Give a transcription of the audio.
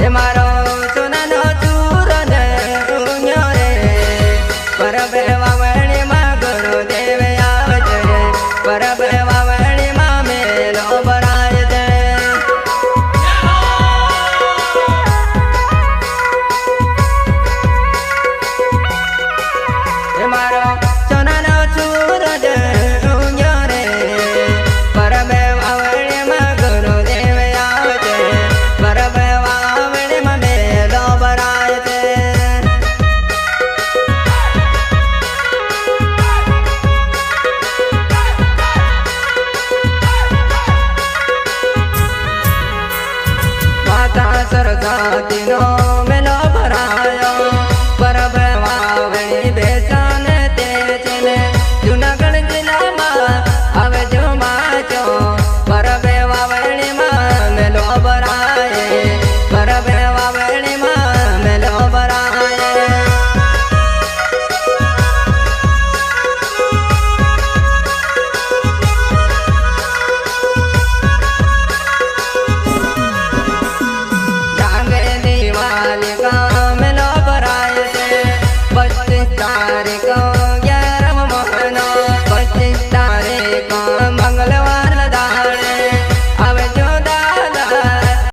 એ મારો સોનાનો ચૂરો ને ઊંઘ્યો રે પરબે વાવણીમાં ગુરુદેવ આવે છે પરબે વાવણીમાં મેલો ભરાય છે એ મારો સોનાનો ચૂરો ને ઊંઘ્યો રે પરબે વાવણીમાં ગુરુદેવ આવે છે પરબે વાવણીમાં મેલો ભરાય છે માતા સરસ્વતીનો